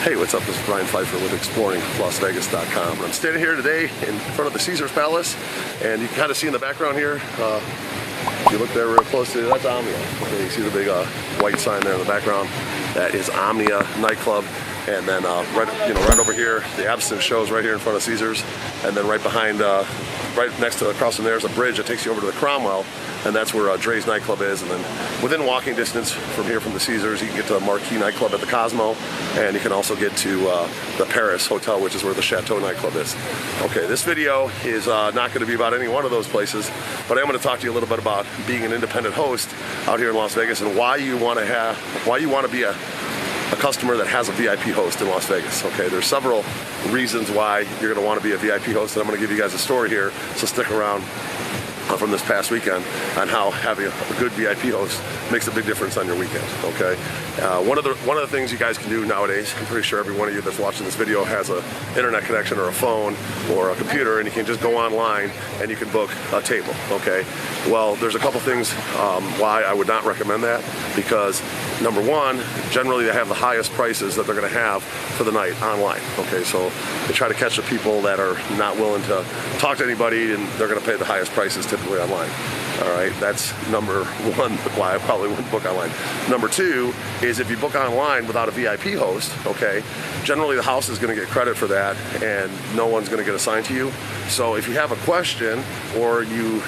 Hey, what's up? This is Brian Pfeiffer with ExploringLasVegas.com. I'm standing here today in front of the Caesars Palace, and you can kind of see in the background here, if you look there real closely, that's Omnia. Okay, you see the big white sign there in the background. That is Omnia nightclub. And then right over here, the absinthe shows right here in front of Caesars. And then right behind, right next to across from there is a bridge that takes you over to the Cromwell. And that's where Dre's nightclub is. And then within walking distance from here from the Caesars, you can get to the Marquee nightclub at the Cosmo. And you can also get to the Paris Hotel, which is where the Chateau nightclub is. Okay, this video is not going to be about any one of those places, but I am going to talk to you a little bit about being an independent host out here in Las Vegas and why you want to be a customer that has a VIP host in Las Vegas. Okay, there's several reasons why you're going to want to be a VIP host, and I'm going to give you guys a story here, so stick around from this past weekend on how having a good VIP host makes a big difference on your weekend. Okay, one of the things you guys can do nowadays, I'm pretty sure every one of you that's watching this video has an internet connection or a phone or a computer, and you can just go online and you can book a table. Okay, well, there's a couple things why I would not recommend that, because number one, generally they have the highest prices that they're going to have for the night online. Okay, so they try to catch the people that are not willing to talk to anybody, and they're going to pay the highest prices typically online. All right, that's number one, why I probably wouldn't book online. Number two is if you book online without a VIP host, okay, generally the house is going to get credit for that and no one's going to get assigned to you. So if you have a question, or you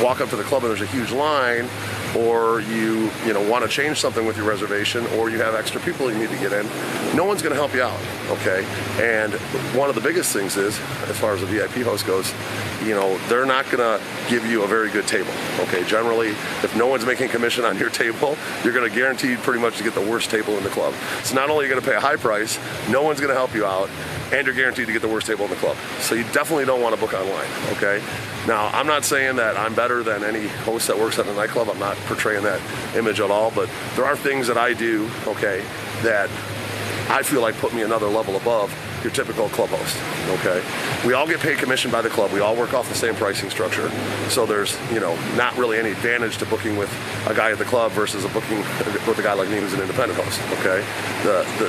walk up to the club and there's a huge line, or you want to change something with your reservation, or you have extra people you need to get in, no one's going to help you out, okay? And one of the biggest things is, as far as a VIP host goes, they're not going to give you a very good table, okay? Generally, if no one's making commission on your table, you're going to guarantee pretty much to get the worst table in the club. So not only are you going to pay a high price, no one's going to help you out, and you're guaranteed to get the worst table in the club. So you definitely don't want to book online, okay? Now, I'm not saying that I'm better than any host that works at a nightclub. I'm not portraying that image at all, but there are things that I do, okay, that I feel like put me another level above your typical club host, okay? We all get paid commission by the club. We all work off the same pricing structure. So there's, not really any advantage to booking with a guy at the club versus booking with a guy like me who's an independent host, okay?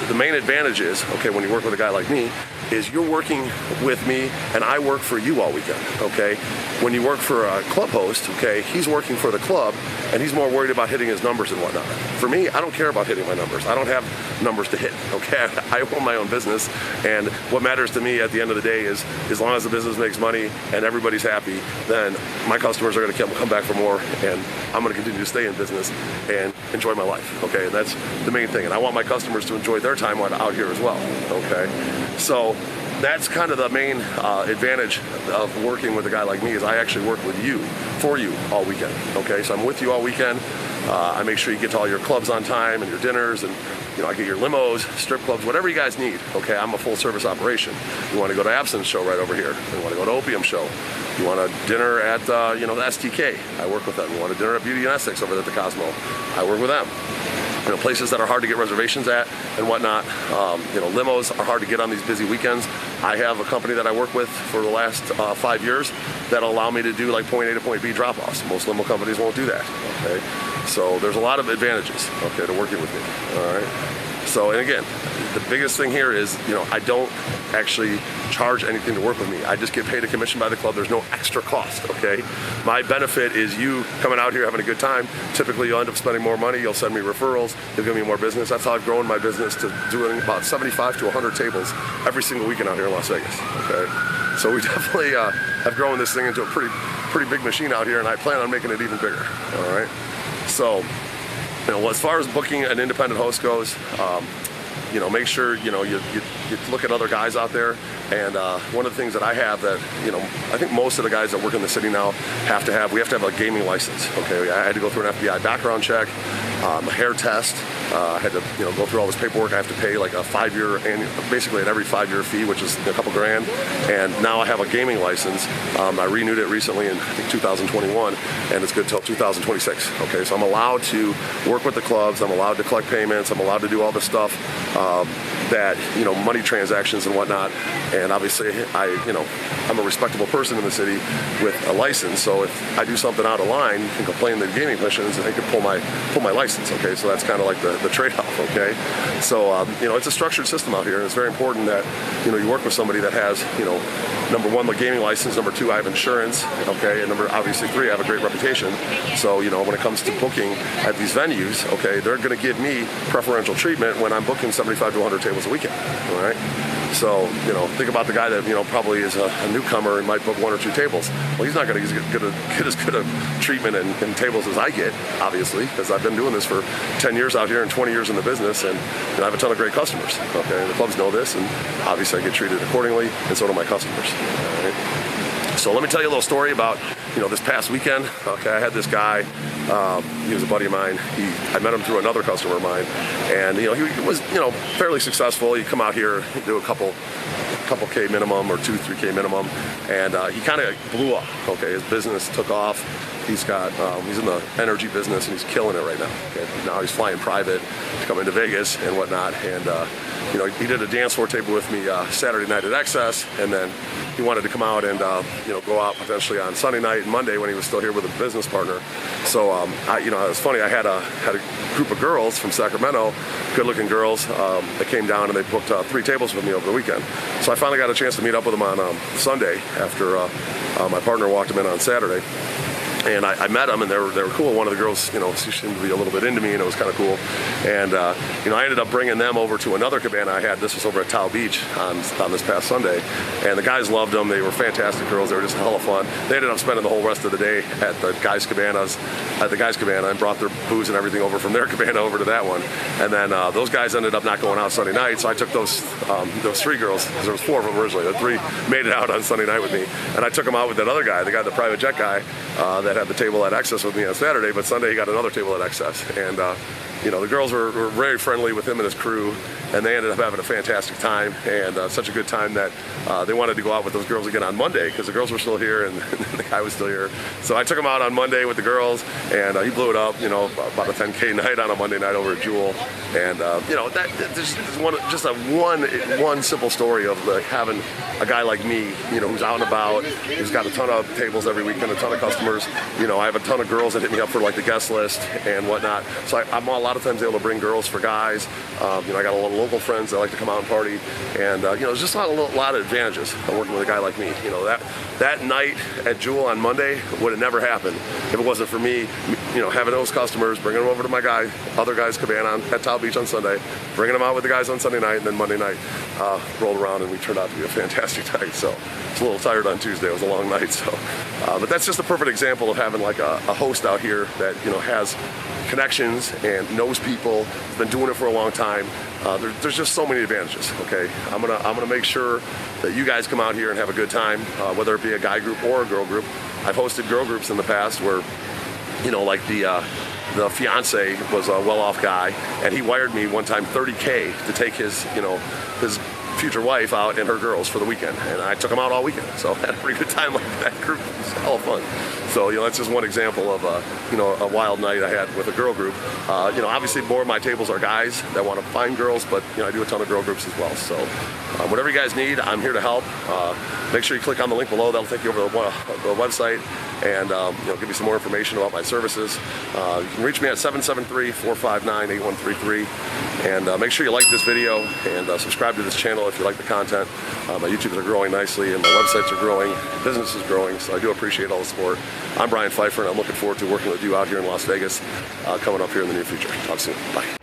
The main advantage is, okay, when you work with a guy like me, is you're working with me and I work for you all weekend, okay? When you work for a club host, okay, he's working for the club and he's more worried about hitting his numbers and whatnot. For me, I don't care about hitting my numbers. I don't have numbers to hit, okay? I own my own business, and what matters to me at the end of the day is, as long as the business makes money and everybody's happy, then my customers are going to come back for more, and I'm going to continue to stay in business and enjoy my life, okay? And that's the main thing, and I want my customers to enjoy their time out here as well, okay? So that's kind of the main advantage of working with a guy like me, is I actually work with you, for you, all weekend, okay? So I'm with you all weekend. I make sure you get to all your clubs on time and your dinners, and I get your limos, strip clubs, whatever you guys need, okay? I'm a full service operation. You want to go to Absinthe Show right over here. You want to go to Opium Show. You want a dinner at, the STK, I work with them. You want a dinner at Beauty and Essex over at the Cosmo, I work with them. Places that are hard to get reservations at and whatnot. Limos are hard to get on these busy weekends. I have a company that I work with for the last 5 years that'll allow me to do like point A to point B drop-offs. Most limo companies won't do that, okay? So there's a lot of advantages, okay, to working with me, all right? So, and again, the biggest thing here is, I don't actually charge anything to work with me. I just get paid a commission by the club. There's no extra cost, okay? My benefit is you coming out here having a good time. Typically, you'll end up spending more money. You'll send me referrals. You'll give me more business. That's how I've grown my business to doing about 75 to 100 tables every single weekend out here in Las Vegas, okay? So we definitely have grown this thing into a pretty big machine out here, and I plan on making it even bigger, all right? So, as far as booking an independent host goes, make sure, you look at other guys out there. And one of the things that I have that, I think most of the guys that work in the city now we have to have a gaming license, okay? I had to go through an FBI background check, a hair test. I had to, go through all this paperwork. I have to pay like a 5-year annual, basically an every 5-year fee, which is a couple grand. And now I have a gaming license. I renewed it recently in, I think, 2021, and it's good till 2026. Okay, so I'm allowed to work with the clubs. I'm allowed to collect payments. I'm allowed to do all this stuff. that, you know, money transactions and whatnot. And obviously I'm a respectable person in the city with a license, so if I do something out of line, you can complain to the gaming commissions and they can pull my license, okay? So that's kind of like the trade-off, okay? So, you know, it's a structured system out here, and it's very important that, you know, you work with somebody that has, you know, number one, the gaming license, number two, I have insurance, okay, and obviously three, I have a great reputation. So, you know, when it comes to booking at these venues, okay, they're going to give me preferential treatment when I'm booking 75 to 100 tables a weekend, all right? So, you know, think about the guy that, you know, probably is a newcomer and might book 1 or 2 tables. Well, he's not going to get as good a treatment and tables as I get, obviously, because I've been doing this for 10 years out here and 20 years in the business, and I have a ton of great customers, okay? And the clubs know this, and obviously I get treated accordingly, and so do my customers, all right? So let me tell you a little story about, you know, this past weekend. Okay, I had this guy, he was a buddy of mine. I met him through another customer of mine, and, you know, he was, you know, fairly successful. He'd come out here, he'd do a couple K minimum or 2-3K minimum, and he kind of blew up. Okay, his business took off. He's in the energy business and he's killing it right now. Okay, now he's flying private to come into Vegas and whatnot, and you know, he did a dance floor table with me Saturday night at Excess, and then he wanted to come out and you know, go out potentially on Sunday night and Monday when he was still here with a business partner. So you know, it was funny. I had a group of girls from Sacramento, good-looking girls, that came down and they booked 3 tables with me over the weekend. So I finally got a chance to meet up with them on Sunday after my partner walked them in on Saturday. And I met them, and they were cool. One of the girls, you know, she seemed to be a little bit into me, and it was kind of cool. And you know, I ended up bringing them over to another cabana I had. This was over at Tahoe Beach on this past Sunday, and the guys loved them. They were fantastic girls. They were just a hell of fun. They ended up spending the whole rest of the day at the guys' cabanas, and brought their booze and everything over from their cabana over to that one. And then those guys ended up not going out Sunday night, so I took those 3 girls, because there was 4 of them originally. The 3 made it out on Sunday night with me, and I took them out with that other guy, the private jet guy, that had the table at Excess with me on Saturday, but Sunday he got another table at Excess. And you know, the girls were very friendly with him and his crew, and they ended up having a fantastic time, and such a good time that they wanted to go out with those girls again on Monday, because the girls were still here and the guy was still here. So I took him out on Monday with the girls, and he blew it up, you know, about a 10K night on a Monday night over at Jewel. And you know, there's one simple story of like having a guy like me, you know, who's out and about, who's got a ton of tables every weekend, a ton of customers. You know, I have a ton of girls that hit me up for like the guest list and whatnot. So I'm a lot of times able to bring girls for guys. You know, I got a lot of local friends that like to come out and party, and you know, there's just a lot of advantages of working with a guy like me. You know, that night at Jewel on Monday would have never happened if it wasn't for me, you know, having those customers, bringing them over to my other guy's cabana at Tahoe Beach on Sunday, bringing them out with the guys on Sunday night, and then Monday night rolled around and we turned out to be a fantastic night. So it's a little tired on Tuesday. It was a long night. So, but that's just a perfect example of having like a host out here that, you know, has connections and knows people, has been doing it for a long time. There's just so many advantages. Okay, I'm gonna make sure that you guys come out here and have a good time, whether it be a guy group or a girl group. I've hosted girl groups in the past where, you know, like the fiance was a well-off guy, and he wired me one time $30K to take his future wife out and her girls for the weekend, and I took them out all weekend. So I had a pretty good time like that group. It was all fun. So, you know, that's just one example of you know, a wild night I had with a girl group. You know, obviously more of my tables are guys that want to find girls, but you know, I do a ton of girl groups as well. So whatever you guys need, I'm here to help. Make sure you click on the link below. That'll take you over to the website, and you know, give you some more information about my services. You can reach me at 773-459-8133, and make sure you like this video and subscribe to this channel if you like the content. My YouTubes are growing nicely, and my websites are growing, business is growing, so I do appreciate all the support. I'm Brian Pfeiffer, and I'm looking forward to working with you out here in Las Vegas coming up here in the near future. Talk soon. Bye.